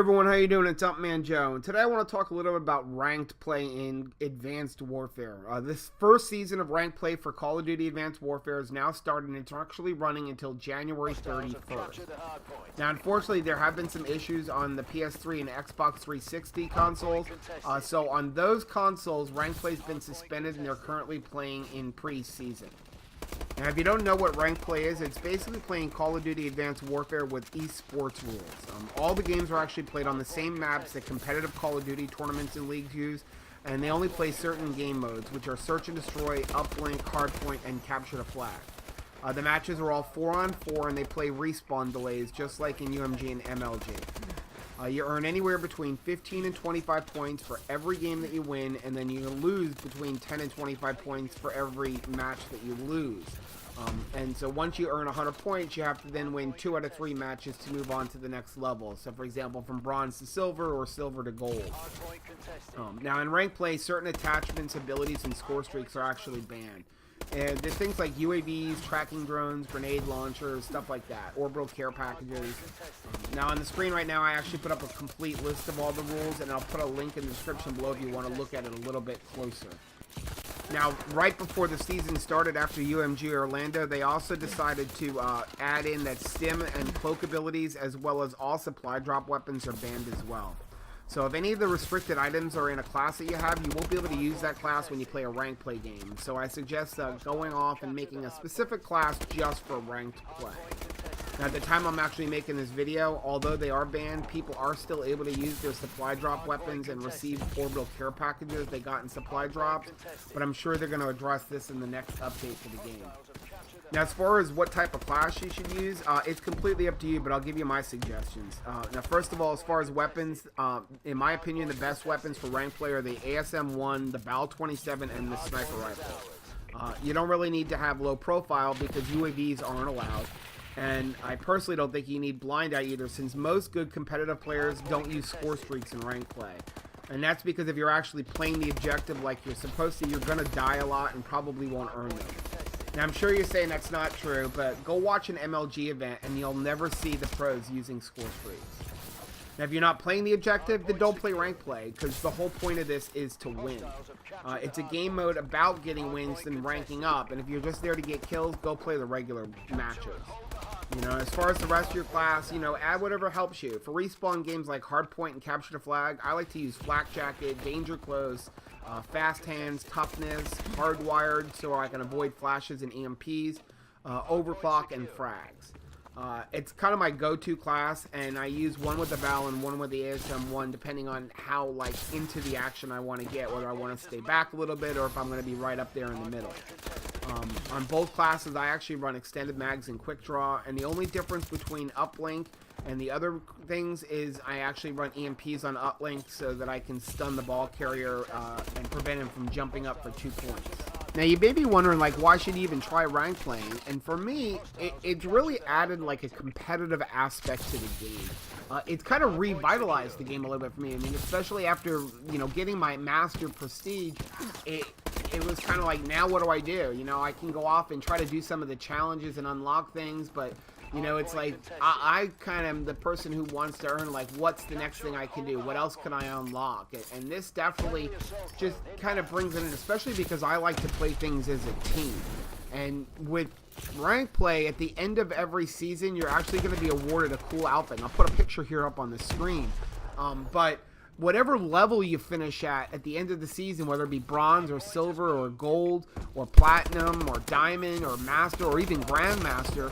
everyone, how you doing? It's Upman Joe, and today I want to talk a little bit about ranked play in Advanced Warfare. This first season of ranked play for Call of Duty Advanced Warfare is now started, and it's actually running until January 31st. Now, unfortunately, there have been some issues on the PS3 and Xbox 360 consoles, so on those consoles, ranked play has been suspended, and they're currently playing in pre-season. Now, if you don't know what ranked play is, it's basically playing Call of Duty Advanced Warfare with esports rules. All the games are actually played on the same maps that competitive Call of Duty tournaments and leagues use, and they only play certain game modes, which are Search and Destroy, Uplink, Hardpoint, and Capture the Flag. The matches are all 4-on-4, and they play respawn delays, just like in UMG and MLG. You earn anywhere between 15 and 25 points for every game that you win, and then you lose between 10 and 25 points for every match that you lose. And so once you earn 100 points, you have to then win 2 out of 3 matches to move on to the next level. So, for example, from bronze to silver or silver to gold. Now, in ranked play, certain attachments, abilities, and score streaks are actually banned. And there's things like UAVs, tracking drones, grenade launchers, stuff like that, orbital care packages. Now on the screen right now, I actually put up a complete list of all the rules, and I'll put a link in the description below if you want to look at it a little bit closer. Now, right before the season started after UMG Orlando, they also decided to add in that stim and cloak abilities, as well as all supply drop weapons are banned as well. So if any of the restricted items are in a class that you have, you won't be able to use that class when you play a ranked play game. So I suggest going off and making a specific class just for ranked play. Now at the time I'm actually making this video, although they are banned, people are still able to use their supply drop weapons and receive orbital care packages they got in supply drops, but I'm sure they're going to address this in the next update to the game. Now, as far as what type of class you should use, it's completely up to you, but I'll give you my suggestions. Now, first of all, as far as weapons, in my opinion, the best weapons for ranked play are the ASM-1, the BAL-27, and the sniper rifle. You don't really need to have low profile because UAVs aren't allowed. And I personally don't think you need blind eye either, since most good competitive players don't use score streaks in ranked play. And that's because if you're actually playing the objective like you're supposed to, you're going to die a lot and probably won't earn them. Now, I'm sure you're saying that's not true, but go watch an MLG event and you'll never see the pros using score streaks. Now, if you're not playing the objective, then don't play ranked play, because the whole point of this is to win. It's a game mode about getting wins and ranking up, and if you're just there to get kills, go play the regular matches. You know, as far as the rest of your class, you know, add whatever helps you. For respawn games like Hardpoint and Capture the Flag, I like to use Flak Jacket, Danger Close, Fast Hands, Toughness, Hardwired, so I can avoid flashes and EMPs, Overclock, and Frags. It's kind of my go-to class, and I use one with the BAL and one with the ASM-1, depending on how, like, into the action I want to get, whether I want to stay back a little bit or if I'm going to be right up there in the middle. On both classes, I actually run extended mags and quick draw, and the only difference between uplink and the other things is I actually run EMPs on uplink so that I can stun the ball carrier and prevent him from jumping up for 2 points. Now you may be wondering, like, why should you even try rank playing? And for me, it's really added like a competitive aspect to the game. It's kind of revitalized the game a little bit for me. I mean, especially after, you know, getting my master prestige, it was kind of like, now what do I do? You know, I can go off and try to do some of the challenges and unlock things, but you know, it's like, I kind of am the person who wants to earn, like, what's the next thing I can do? What else can I unlock? And this definitely just kind of brings it in, especially because I like to play things as a team. And with rank play, at the end of every season, you're actually going to be awarded a cool outfit. And I'll put a picture here up on the screen. But whatever level you finish at the end of the season, whether it be bronze or silver or gold or platinum or diamond or master or even grandmaster,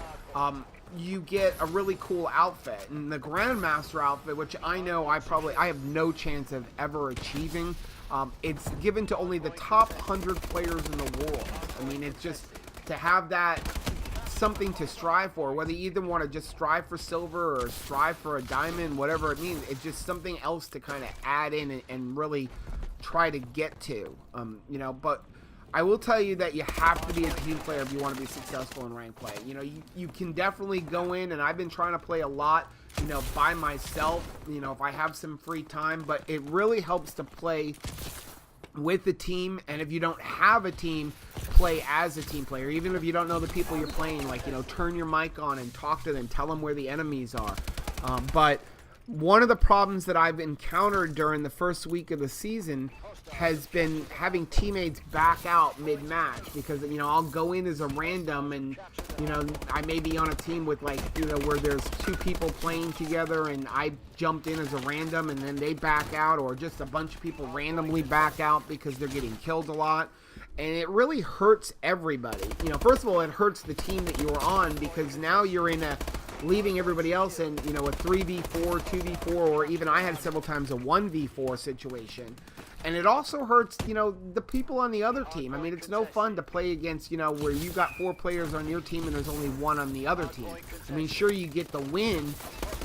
you get a really cool outfit. And the Grandmaster outfit, which I know I have no chance of ever achieving, it's given to only the top 100 players in the world. I mean, it's just to have that something to strive for, whether you either want to just strive for silver or strive for a diamond, whatever it means, it's just something else to kind of add in and really try to get to, you know. But I will tell you that you have to be a team player if you want to be successful in ranked play. You know, you can definitely go in, and I've been trying to play a lot, you know, by myself, you know, if I have some free time, but it really helps to play with a team. And if you don't have a team, play as a team player. Even if you don't know the people you're playing, like, you know, turn your mic on and talk to them, tell them where the enemies are. But one of the problems that I've encountered during the first week of the season has been having teammates back out mid-match because, you know, I'll go in as a random and, you know, I may be on a team with, like, you know, where there's 2 people playing together and I jumped in as a random and then they back out, or just a bunch of people randomly back out because they're getting killed a lot. And it really hurts everybody. You know, first of all, it hurts the team that you were on because now you're in a leaving everybody else in, you know, a 3v4, 2v4, or even I had several times a 1v4 situation. And it also hurts, you know, the people on the other team. I mean, it's no fun to play against, you know, where you've got 4 players on your team and there's only 1 on the other team. I mean, sure, you get the win,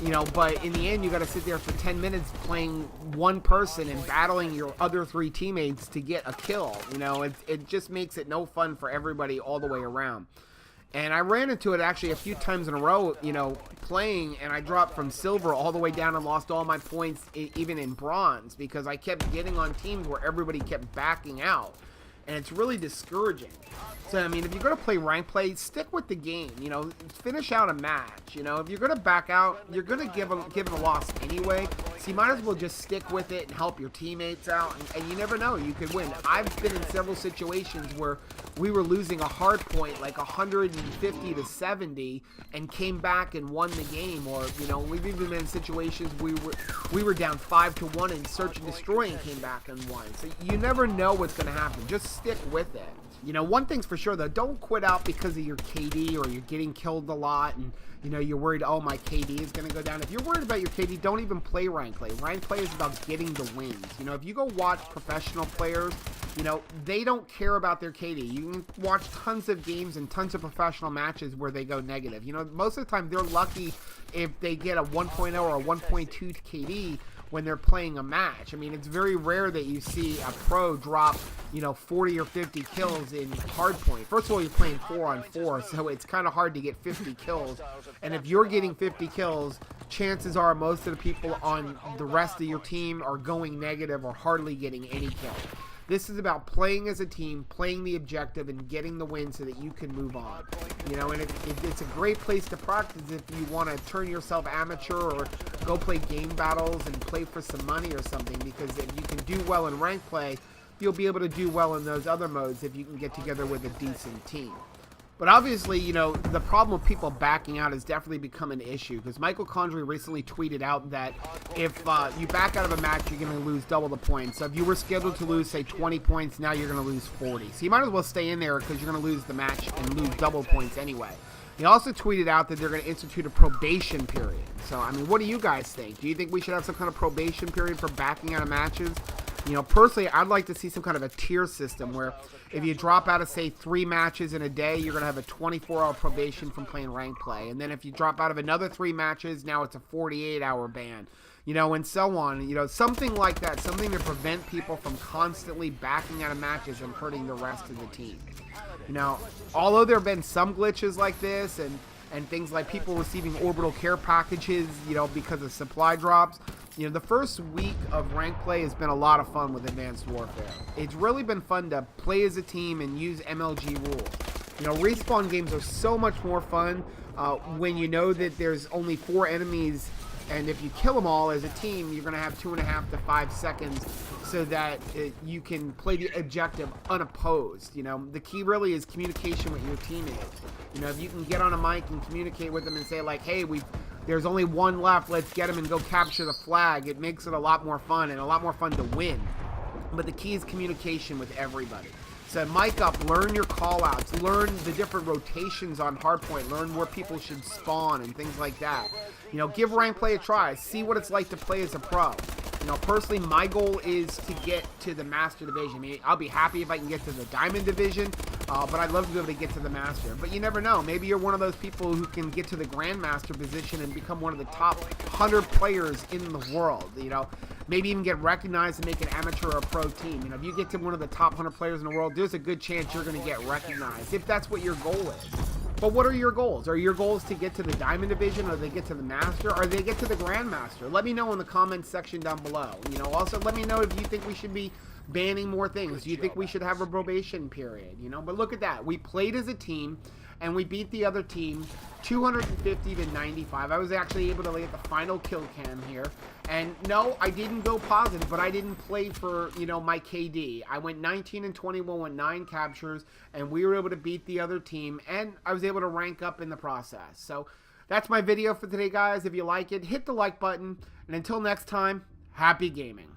you know, but in the end, you got to sit there for 10 minutes playing one person and battling your other 3 teammates to get a kill. You know, it just makes it no fun for everybody all the way around. And I ran into it actually a few times in a row, you know, playing, and I dropped from silver all the way down and lost all my points, even in bronze, because I kept getting on teams where everybody kept backing out. And it's really discouraging. So, I mean, if you're going to play rank play, stick with the game. You know, finish out a match. You know, if you're going to back out, you're going to give it a loss anyway. So you might as well just stick with it and help your teammates out. And you never know, you could win. I've been in several situations where we were losing a hard point, like 150 to 70, and came back and won the game. Or, you know, we've even been in situations we were down 5-1 and search and destroy and came back and won. So you never know what's going to happen. Just stick with it. You know, one thing's for sure though, don't quit out because of your KD or you're getting killed a lot and, you know, you're worried, oh, my KD is going to go down. If you're worried about your KD, don't even play rank play. Rank play is about getting the wins. You know, if you go watch professional players, you know, they don't care about their KD. You can watch tons of games and tons of professional matches where they go negative. You know, most of the time they're lucky if they get a 1.0 or a 1.2 KD when they're playing a match. I mean, it's very rare that you see a pro drop, you know, 40 or 50 kills in hardpoint. First of all, you're playing 4-on-4, so it's kind of hard to get 50 kills. And if you're getting 50 kills, chances are most of the people on the rest of your team are going negative or hardly getting any kills. This is about playing as a team, playing the objective, and getting the win so that you can move on. You know, and it's a great place to practice if you want to turn yourself amateur or go play game battles and play for some money or something, because if you can do well in rank play, you'll be able to do well in those other modes if you can get together with a decent team. But obviously, you know, the problem with people backing out has definitely become an issue, because Michael Condrey recently tweeted out that if you back out of a match, you're going to lose double the points. So if you were scheduled to lose, say, 20 points, now you're going to lose 40. So you might as well stay in there because you're going to lose the match and lose double points anyway. He also tweeted out that they're going to institute a probation period. So, I mean, what do you guys think? Do you think we should have some kind of probation period for backing out of matches? You know, personally, I'd like to see some kind of a tier system where if you drop out of, say, 3 matches in a day, you're going to have a 24-hour probation from playing rank play. And then if you drop out of another 3 matches, now it's a 48-hour ban. You know, and so on. You know, something like that. Something to prevent people from constantly backing out of matches and hurting the rest of the team. You know, although there have been some glitches like this and things like people receiving orbital care packages, you know, because of supply drops, you know, the first week of rank play has been a lot of fun with Advanced Warfare. It's really been fun to play as a team and use MLG rules. You know, respawn games are so much more fun when you know that there's only 4 enemies, and if you kill them all as a team, you're going to have 2.5 to 5 seconds so that you can play the objective unopposed. You know, the key really is communication with your teammates. You know, if you can get on a mic and communicate with them and say, like, hey, there's only 1 left, let's get him and go capture the flag, it makes it a lot more fun and a lot more fun to win. But the key is communication with everybody. So mic up, learn your call-outs, learn the different rotations on hardpoint, learn where people should spawn and things like that. You know, give rank play a try, see what it's like to play as a pro. You know, personally, my goal is to get to the Master Division. I mean, I'll be happy if I can get to the Diamond Division, but I'd love to be able to get to the Master. But you never know. Maybe you're one of those people who can get to the Grandmaster position and become one of the top 100 players in the world. You know, maybe even get recognized and make an amateur or a pro team. You know, if you get to one of the top 100 players in the world, there's a good chance you're going to get recognized, if that's what your goal is. But what are your goals? Are your goals to get to the Diamond Division, or they get to the Master, or they get to the Grandmaster? Let me know in the comments section down below. You know, also let me know if you think we should be banning more things? Do you think we should have a probation period? You know, but look at that. We played as a team, and we beat the other team 250 to 95. I was actually able to lay at the final kill cam here. And no, I didn't go positive, but I didn't play for, you know, my KD. I went 19 and 21 with 9 captures, and we were able to beat the other team, and I was able to rank up in the process. So that's my video for today, guys. If you like it, hit the like button, and until next time, happy gaming.